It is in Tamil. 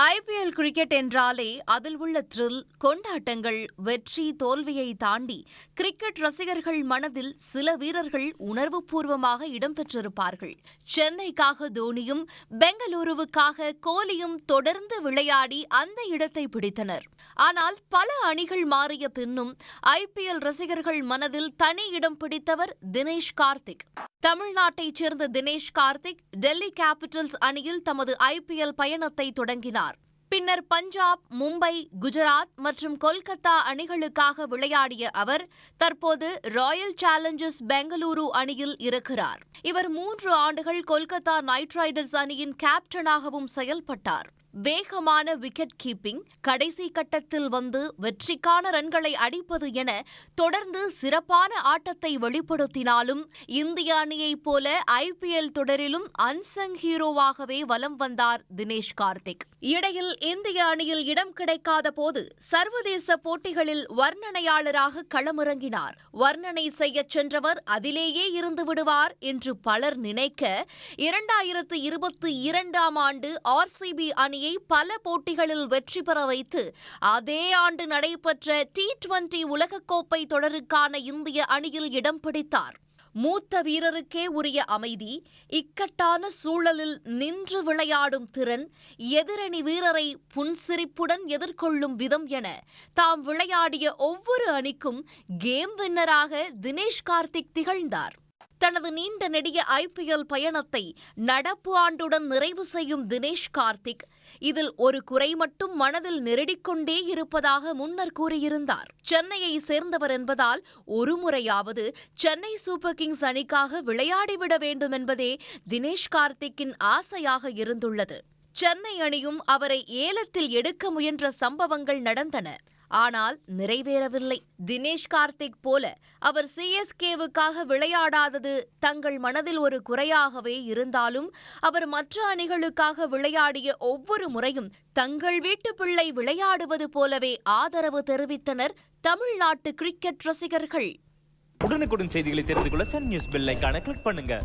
ஐபிஎல் கிரிக்கெட் என்றாலே அதில் உள்ள த்ரில், கொண்டாட்டங்கள், வெற்றி தோல்வியை தாண்டி கிரிக்கெட் ரசிகர்கள் மனதில் சில வீரர்கள் உணர்வுபூர்வமாக இடம்பெற்றிருப்பார்கள். சென்னைக்காக தோனியும் பெங்களூருவுக்காக கோலியும் தொடர்ந்து விளையாடி அந்த இடத்தை பிடித்தனர். ஆனால் பல அணிகள் மாறிய பின்னும் ஐபிஎல் ரசிகர்கள் மனதில் தனி இடம் பிடித்தவர் தினேஷ் கார்த்திக். தமிழ்நாட்டைச் சேர்ந்த தினேஷ் கார்த்திக் டெல்லி கேபிட்டல்ஸ் அணியில் தமது ஐபிஎல் பயணத்தை தொடங்கினார். பின்னர் பஞ்சாப், மும்பை, குஜராத் மற்றும் கொல்கத்தா அணிகளுக்காக விளையாடிய அவர் தற்போது ராயல் சேலஞ்சர்ஸ் பெங்களூரு அணியில் இருக்கிறார். இவர் 3 ஆண்டுகள் கொல்கத்தா நைட் ரைடர்ஸ் அணியின் கேப்டனாகவும் செயல்பட்டார். வேகமான விக்கெட் கீப்பிங், கடைசி கட்டத்தில் வந்து வெற்றிக்கான ரன்களை அடிப்பது என தொடர்ந்து சிறப்பான ஆட்டத்தை வெளிப்படுத்தினாலும் இந்திய அணியைப் போல ஐபிஎல் தொடரிலும் அன்சங் ஹீரோவாகவே வலம் வந்தார் தினேஷ் கார்த்திக். இடையில் இந்திய அணியில் இடம் கிடைக்காத போது சர்வதேச போட்டிகளில் வர்ணனையாளராக களமிறங்கினார். வர்ணனை செய்யச் சென்றவர் அதிலேயே இருந்து விடுவார் என்று பலர் நினைக்க 2022ஆம் ஆண்டு ஆர்சிபி அணியை பல போட்டிகளில் வெற்றி பெற வைத்து அதே ஆண்டு நடைபெற்ற T20 உலகக்கோப்பை தொடருக்கான இந்திய அணியில் இடம் பிடித்தார். மூத்த வீரருக்கே உரிய அமைதி, இக்கட்டான சூழலில் நின்று விளையாடும் திறன், எதிரணி வீரரை புன்சிரிப்புடன் எதிர்கொள்ளும் விதம் என தாம் விளையாடிய ஒவ்வொரு அணிக்கும் கேம் வின்னராக தினேஷ் கார்த்திக் திகழ்ந்தார். தனது நீண்ட நெடிய ஐபிஎல் பயணத்தை நடப்பு ஆண்டுடன் நிறைவு செய்யும் தினேஷ் கார்த்திக் இதில் ஒரு குறை மட்டும் மனதில் நெருடிக்கொண்டே இருப்பதாக முன்னர் கூறியிருந்தார். சென்னையை சேர்ந்தவர் என்பதால் ஒருமுறையாவது சென்னை சூப்பர் கிங்ஸ் அணிக்காக விளையாடிவிட வேண்டும் என்பதே தினேஷ் கார்த்திக்கின் ஆசையாக இருந்துள்ளது. சென்னை அணியும் அவரை ஏலத்தில் எடுக்க முயன்ற சம்பவங்கள் நடந்தன. ஆனால் நிறைவேறவில்லை. தினேஷ் கார்த்திக் போல அவர் சிஎஸ்கேவுக்காக விளையாடாதது தங்கள் மனதில் ஒரு குறையாகவே இருந்தாலும் அவர் மற்ற அணிகளுக்காக விளையாடிய ஒவ்வொரு முறையும் தங்கள் வீட்டு பிள்ளை விளையாடுவது போலவே ஆதரவு தெரிவித்தனர் தமிழ்நாட்டு கிரிக்கெட் ரசிகர்கள். உடனுக்குடன் செய்திகளை தெரிந்து கொள்ள சன் நியூஸ் பெல் ஐகானை கிளிக் பண்ணுங்க.